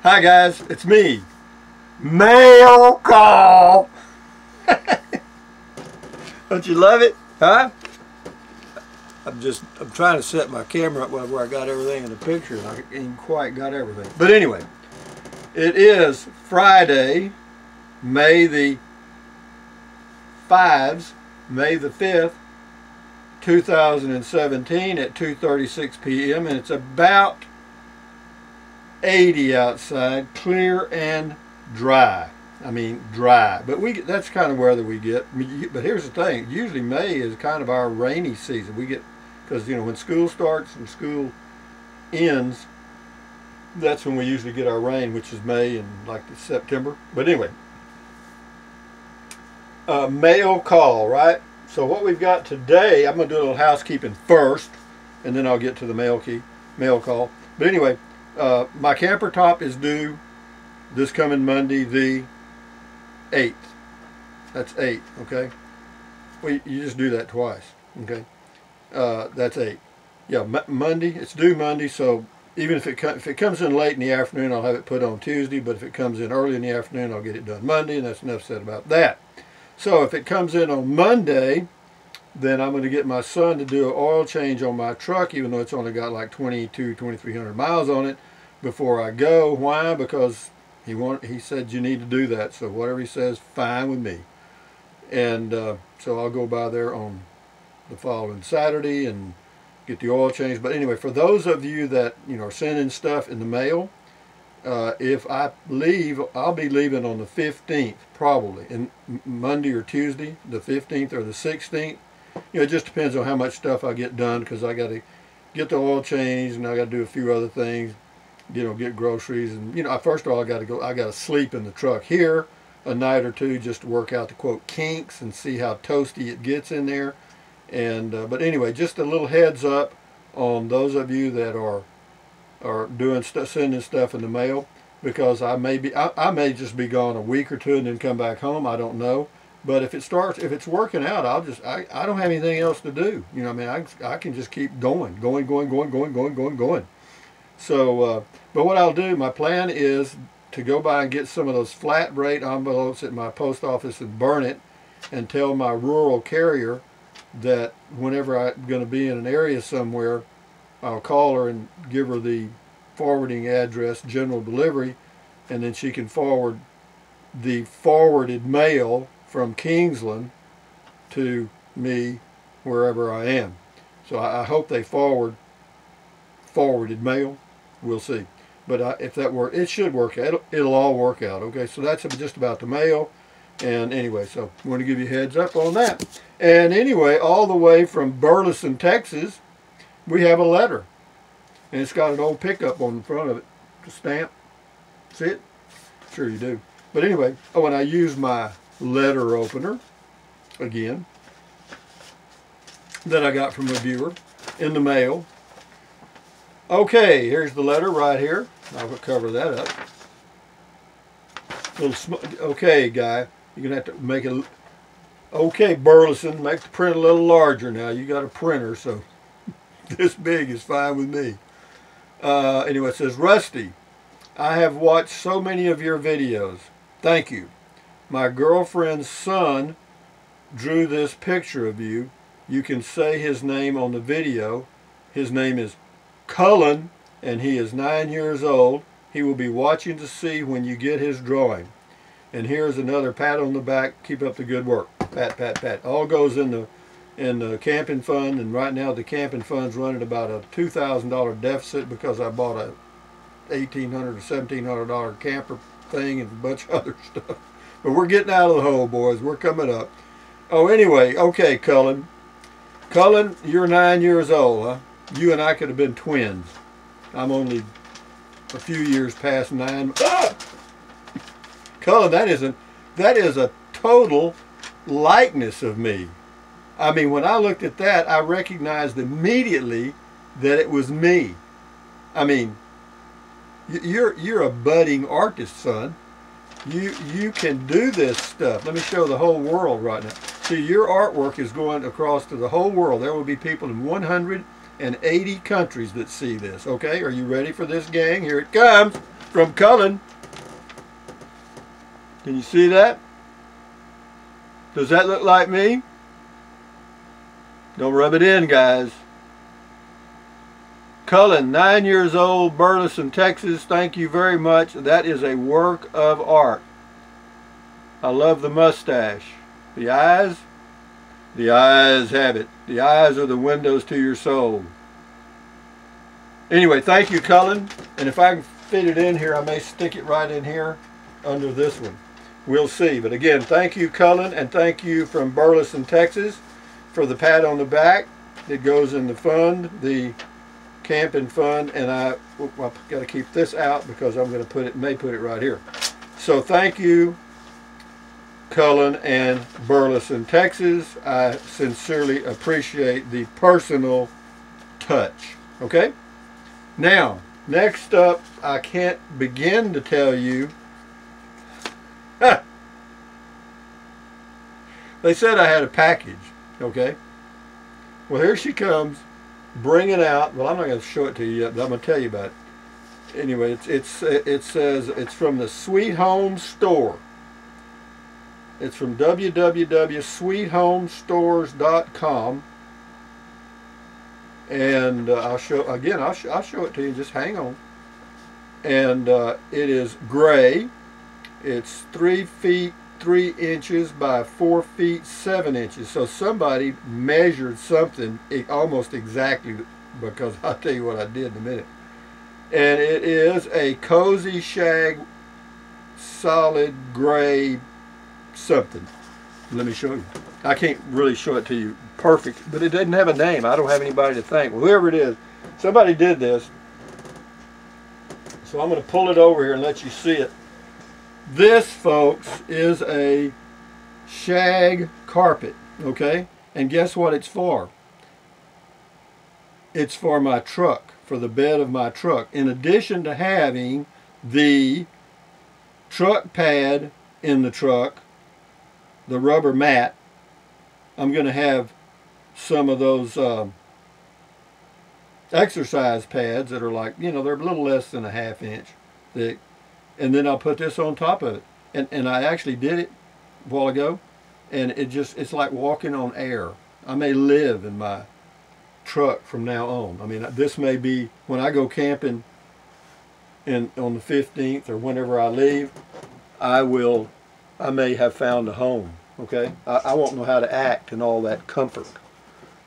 Hi guys, it's me, Mail Call. Don't you love it, huh? I'm trying to set my camera up where I got everything in the picture, and I ain't quite got everything. But anyway, it is Friday, May the 5th, 2017 at 2:36 p.m. and it's about 80 outside, clear and dry. I mean dry, but that's kind of weather we get. But here's the thing: usually May is kind of our rainy season. We get, because when school starts and school ends, that's when we usually get our rain, which is May and like September. But anyway, mail call, right? So what we've got today, I'm going to do a little housekeeping first, and then I'll get to the mail call. But anyway, my camper top is due this coming Monday, the 8th. That's 8, okay? Well, you just do that twice, okay? That's 8. Yeah, Monday. It's due Monday, so even if it comes in late in the afternoon, I'll have it put on Tuesday. But if it comes in early in the afternoon, I'll get it done Monday, and that's enough said about that. So if it comes in on Monday, then I'm going to get my son to do an oil change on my truck, even though it's only got like 2,300 miles on it, before I go. Why? Because he said you need to do that. So whatever he says, fine with me. And so I'll go by there on the following Saturday and get the oil change. But anyway, for those of you that are sending stuff in the mail, if I leave, I'll be leaving on the 15th, probably, and Monday or Tuesday, the 15th or the 16th. It just depends on how much stuff I get done, because I got to get the oil changed, and I got to do a few other things, get groceries, and first of all, I got to sleep in the truck here a night or two just to work out the quote kinks and see how toasty it gets in there. And but anyway, just a little heads up on those of you that are doing sending stuff in the mail, because I may just be gone a week or two and then come back home. I don't know. But if it's working out, I don't have anything else to do. I mean, I can just keep going. So, but what I'll do, my plan is to go by and get some of those flat rate envelopes at my post office and burn it, and tell my rural carrier that whenever I'm going to be in an area somewhere, I'll call her and give her the forwarding address, general delivery, and then she can forward the forwarded mail from Kingsland to me wherever I am. So I hope they forwarded mail. We'll see. But if that works, it should work out. It'll all work out. Okay, so that's just about the mail. And anyway, so I want to give you a heads up on that. And anyway, all the way from Burleson, Texas, we have a letter. And it's got an old pickup on the front of it to stamp. See it? Sure you do. But anyway, and I use my letter opener, again, that I got from a viewer in the mail. Okay, here's the letter right here. I'll cover that up. Okay, guy, you're going to have to make it. Okay, Burleson, make the print a little larger now. You got a printer, so this big is fine with me. Anyway, it says, Rusty, I have watched so many of your videos. Thank you. My girlfriend's son drew this picture of you. You can say his name on the video. His name is Cullen, and he is 9 years old. He will be watching to see when you get his drawing. And here's another pat on the back. Keep up the good work. Pat, pat, pat. All goes in the camping fund, and right now the camping fund's running about a $2,000 deficit because I bought a $1,800 or $1,700 camper thing and a bunch of other stuff. But we're getting out of the hole, boys. We're coming up. Oh, anyway, okay, Cullen. Cullen, you're 9 years old, huh? You and I could have been twins. I'm only a few years past 9. Ah! Cullen, that is a total likeness of me. I mean, when I looked at that, I recognized immediately that it was me. I mean, you're a budding artist, son. You can do this stuff. Let me show the whole world right now. See, your artwork is going across to the whole world. There will be people in 180 countries that see this. Okay, are you ready for this, gang? Here it comes. from Cullen. Can you see that? Does that look like me? Don't rub it in, guys. Cullen, 9 years old, Burleson, Texas. Thank you very much. That is a work of art. I love the mustache. The eyes? The eyes have it. The eyes are the windows to your soul. Anyway, thank you, Cullen. And if I can fit it in here, I may stick it right in here under this one. We'll see. But again, thank you, Cullen, and thank you from Burleson, Texas, for the pat on the back. It goes in the fund, the camping fund, and I've got to keep this out because I'm going to put it, may put it right here. So thank you, Cullen and Burleson, Texas. I sincerely appreciate the personal touch. Okay? Now, next up, I can't begin to tell you. They said I had a package. Okay? Well, here she comes, bringing out. Well, I'm not going to show it to you yet, but I'm going to tell you about it. Anyway, it says it's from the Sweet Home Store. It's from www.sweethomestores.com, and I'll show it to you. Just hang on. And it is gray. It's 3 feet 3 inches by 4 feet 7 inches. So somebody measured something almost exactly, because I'll tell you what I did in a minute. And it is a cozy shag solid gray something. Let me show you. I can't really show it to you perfect, but it doesn't have a name. I don't have anybody to thank. Well, whoever it is, somebody did this. So I'm going to pull it over here and let you see it. This, folks, is a shag carpet, okay? And guess what it's for? It's for my truck, for the bed of my truck. In addition to having the truck pad in the truck, the rubber mat, I'm going to have some of those exercise pads that are like, you know, they're a little less than a ½ inch thick. And then I'll put this on top of it. And I actually did it a while ago, and it's like walking on air. I may live in my truck from now on. I mean, this may be when I go camping on the 15th or whenever I leave, I may have found a home, okay? I won't know how to act in all that comfort.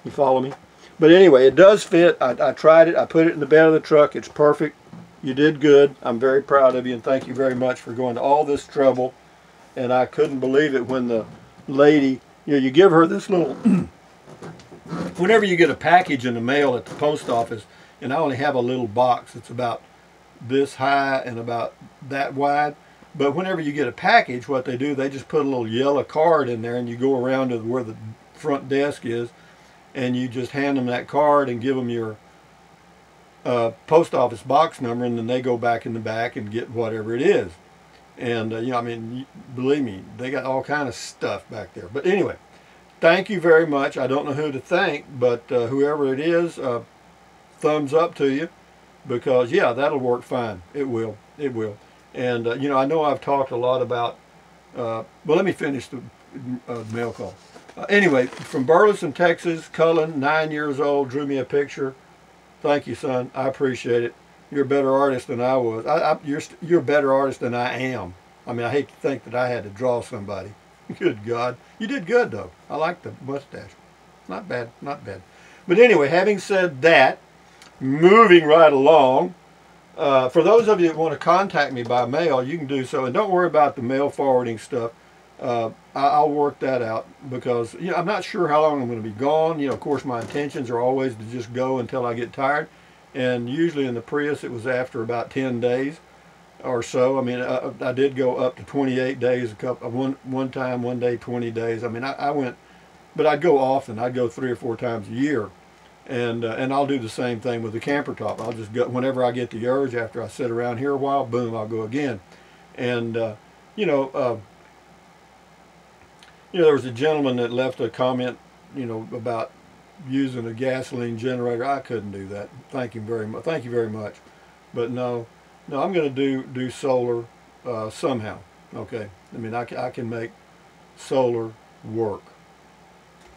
You follow me? But anyway, it does fit. I tried it. I put it in the bed of the truck. It's perfect. You did good. I'm very proud of you, and thank you very much for going to all this trouble. And I couldn't believe it when the lady, you know, you give her this little, whenever you get a package in the mail at the post office, and I only have a little box, it's about this high and about that wide. But whenever you get a package, what they do, they just put a little yellow card in there, and you go around to where the front desk is, and you just hand them that card and give them your post office box number, and then they go back in the back and get whatever it is. And you know, I mean, believe me, they got all kind of stuff back there. But anyway, thank you very much. I don't know who to thank, but whoever it is, thumbs up to you, because yeah, that'll work fine. It will. And you know, I know I've talked a lot about well, let me finish the mail call. Anyway, from Burleson, Texas, Cullen, 9 years old, drew me a picture. Thank you, son. I appreciate it. You're a better artist than I was. You're a better artist than I am. I mean, I hate to think that I had to draw somebody. Good God. You did good, though. I like the mustache. Not bad. Not bad. But anyway, having said that, moving right along, for those of you that want to contact me by mail, you can do so. And don't worry about the mail forwarding stuff. I'll work that out, because you know, I'm not sure how long I'm going to be gone. You know, of course, my intentions are always to just go until I get tired, and usually in the Prius it was after about 10 days or so. I mean, I did go up to 28 days one time, one day 20 days. I mean, I went, but I'd go often. I'd go 3 or 4 times a year, and I'll do the same thing with the camper top. I'll just go whenever I get the urge. After I sit around here a while, boom, I'll go again. And you know, there was a gentleman that left a comment, you know, about using a gasoline generator. I couldn't do that. Thank you very much. Thank you very much. But no, No, I'm going to do solar somehow. Okay, I mean I can make solar work.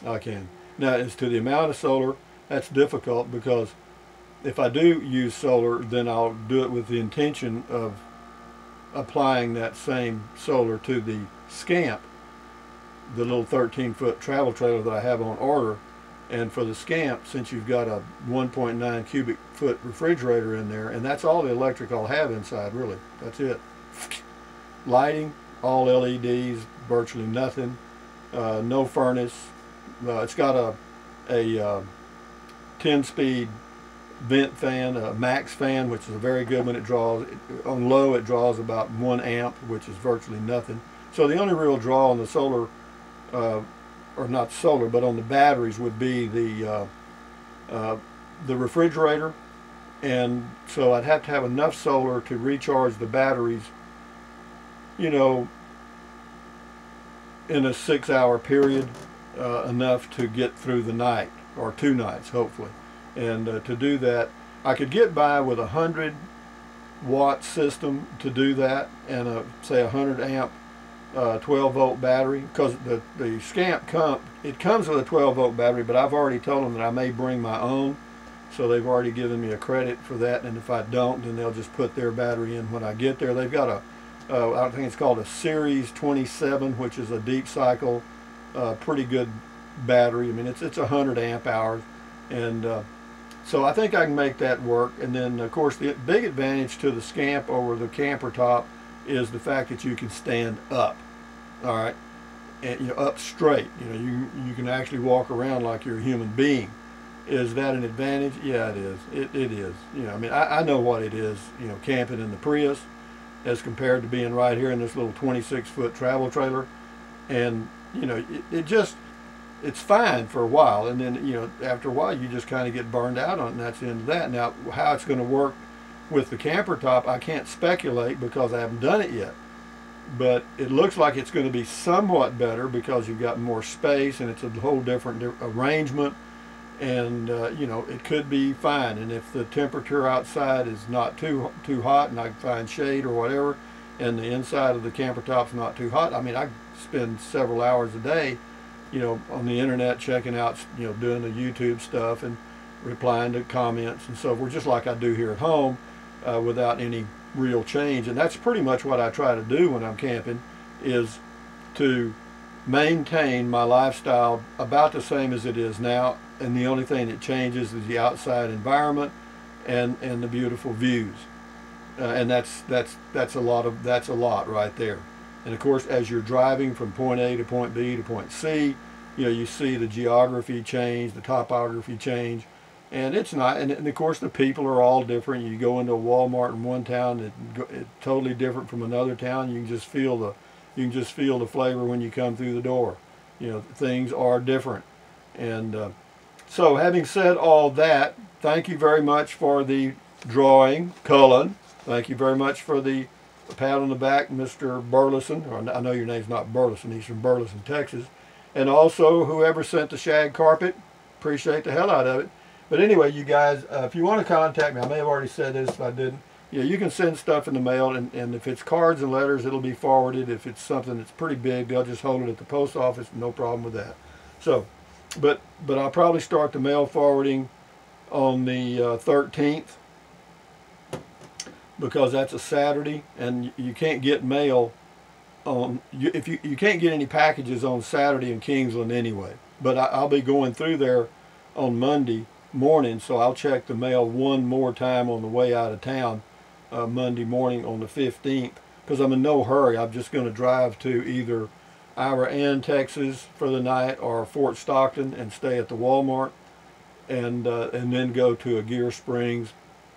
I can. Now as to the amount of solar, that's difficult because if I do use solar, then I'll do it with the intention of applying that same solar to the Scamp, the little 13-foot travel trailer that I have on order. And for the Scamp, since you've got a 1.9 cubic foot refrigerator in there, and that's all the electric I'll have inside, really. That's it. Lighting, all LEDs, virtually nothing. No furnace. It's got a 10-speed vent fan, a max fan, which is a very good when it draws. On low, it draws about 1 amp, which is virtually nothing. So the only real draw on the solar, or not solar, but on the batteries would be the refrigerator. And so I'd have to have enough solar to recharge the batteries, you know, in a 6-hour period, enough to get through the night, or 2 nights, hopefully. And to do that, I could get by with a 100-watt system to do that, and say a 100 amp 12-volt battery, because the Scamp comes with a 12-volt battery, but I've already told them that I may bring my own, so they've already given me a credit for that. And if I don't, then they'll just put their battery in when I get there. They've got I think it's called a Series 27, which is a deep cycle, pretty good battery. I mean, it's 100 amp hours, and so I think I can make that work. And then of course the big advantage to the Scamp over the camper top is the fact that you can stand up, all right, and up straight. You can actually walk around like you're a human being. Is that an advantage? Yeah, it is. It is. I mean, I know what it is. Camping in the Prius, as compared to being right here in this little 26-foot travel trailer, and it's fine for a while, and then after a while you just kind of get burned out on it, and that's the end of that. Now, how it's going to work with the camper top, I can't speculate because I haven't done it yet, but it looks like it's going to be somewhat better because you've got more space and it's a whole different arrangement, and it could be fine. And if the temperature outside is not too hot and I can find shade or whatever, and the inside of the camper top's not too hot, I mean, I spend several hours a day on the internet checking out, doing the YouTube stuff and replying to comments and so forth, just like I do here at home, without any real change. And that's pretty much what I try to do when I'm camping, is to maintain my lifestyle about the same as it is now, and the only thing that changes is the outside environment and the beautiful views. And that's a lot right there. And of course, as you're driving from point A to point B to point C, you see the geography change, the topography change, and it's not. And of course, the people are all different. You go into a Walmart in one town, it's totally different from another town. You can just feel the flavor when you come through the door. Things are different. And so, having said all that, thank you very much for the drawing, Cullen. Thank you very much for the pat on the back, Mr. Burleson. Or I know your name's not Burleson, he's from Burleson, Texas. And also whoever sent the shag carpet, appreciate the hell out of it. But anyway, you guys, if you want to contact me, I may have already said this if I didn't. You can send stuff in the mail, and if it's cards and letters, it'll be forwarded. If it's something that's pretty big, they'll just hold it at the post office, no problem with that. So, but I'll probably start the mail forwarding on the 13th, because that's a Saturday, and you can't get mail on, if you can't get any packages on Saturday in Kingsland anyway. But I'll be going through there on Monday morning, so I'll check the mail one more time on the way out of town Monday morning on the 15th, because I'm in no hurry. I'm just going to drive to either Ira Ann, Texas for the night, or Fort Stockton and stay at the Walmart, and then go to Aguirre Springs,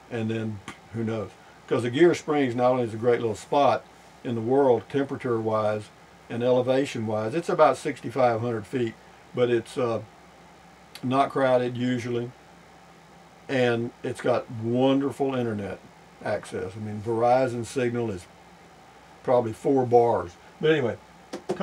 and then who knows. Because Aguirre Springs not only is a great little spot in the world, temperature-wise and elevation-wise, it's about 6,500 feet, but it's not crowded usually, and it's got wonderful internet access. I mean, Verizon signal is probably 4 bars. But anyway,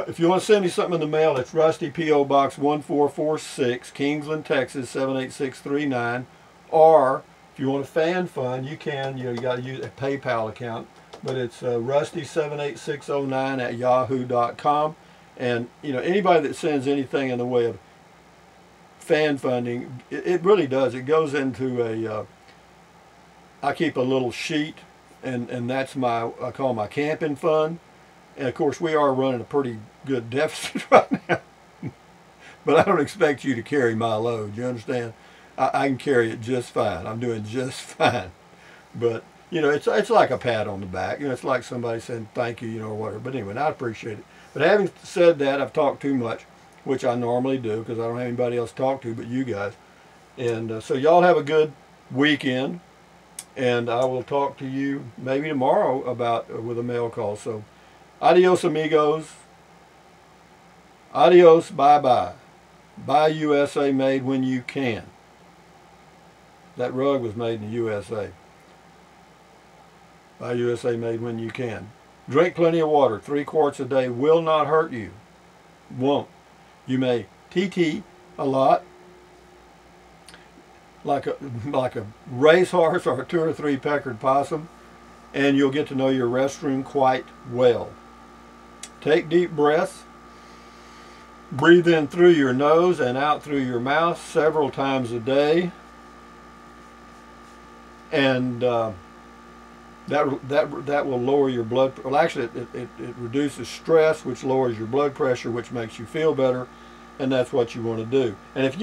if you want to send me something in the mail, it's Rusty, P.O. Box 1446, Kingsland, Texas 78639, or If you want a fan fund, you can. You got to use a PayPal account, but it's rusty78609@yahoo.com. And anybody that sends anything in the way of fan funding, it really does. It goes into a. I keep a little sheet, and that's I call my camping fund. And of course, we are running a pretty good deficit right now. But I don't expect you to carry my load. You understand? I can carry it just fine. I'm doing just fine. But it's like a pat on the back. It's like somebody saying thank you, or whatever. But anyway, I appreciate it. But having said that, I've talked too much, which I normally do because I don't have anybody else to talk to but you guys. And so y'all have a good weekend, and I will talk to you maybe tomorrow with a mail call. So, adios, amigos. Adios, bye-bye. Buy USA made when you can. That rug was made in the USA. Buy USA made when you can. Drink plenty of water. 3 quarts a day will not hurt you. Won't. You may TT a lot, like a racehorse or a 2 or 3 peckered possum, and you'll get to know your restroom quite well. Take deep breaths. Breathe in through your nose and out through your mouth several times a day. And that will lower your blood. Well, actually, it reduces stress, which lowers your blood pressure, which makes you feel better, and that's what you want to do. And if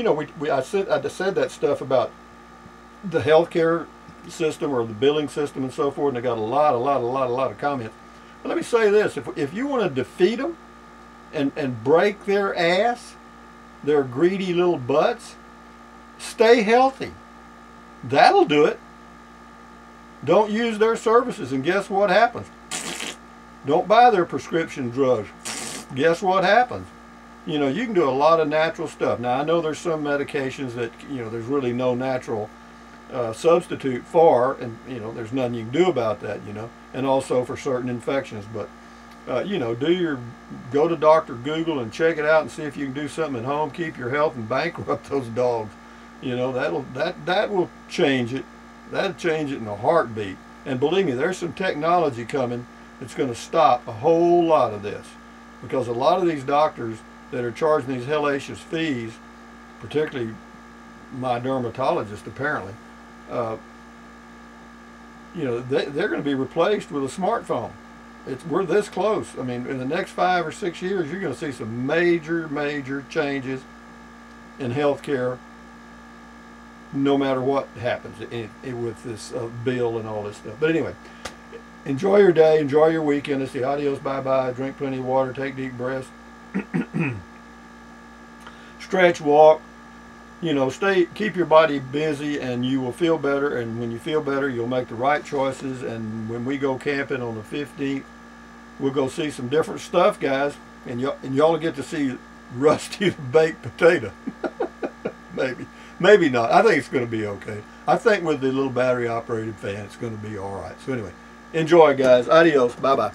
I said that stuff about the healthcare system or the billing system and so forth, and I got a lot of comments. But let me say this: if you want to defeat them and break their ass, their greedy little butts, stay healthy. That'll do it. Don't use their services, and guess what happens? Don't buy their prescription drugs. Guess what happens? You can do a lot of natural stuff. Now, I know there's some medications that, there's really no natural substitute for, and, there's nothing you can do about that, and also for certain infections. But, go to Dr. Google and check it out and see if you can do something at home. Keep your health and bankrupt those dogs. That will change it. That'll change it in a heartbeat. And believe me, there's some technology coming that's going to stop a whole lot of this. Because a lot of these doctors that are charging these hellacious fees, particularly my dermatologist apparently, they're going to be replaced with a smartphone. We're this close. I mean, in the next 5 or 6 years, you're going to see some major changes in healthcare, no matter what happens with this bill and all this stuff. But anyway, enjoy your day, enjoy your weekend. It's the adios, bye-bye. Drink plenty of water, take deep breaths. Stretch, walk. Keep your body busy, and you will feel better. And when you feel better, you'll make the right choices. And when we go camping on the 15th, we'll go see some different stuff, guys. And y'all get to see Rusty the baked potato. Maybe not. I think it's going to be okay. I think with the little battery operated fan, it's going to be all right. So anyway, enjoy, guys. Adios. Bye-bye.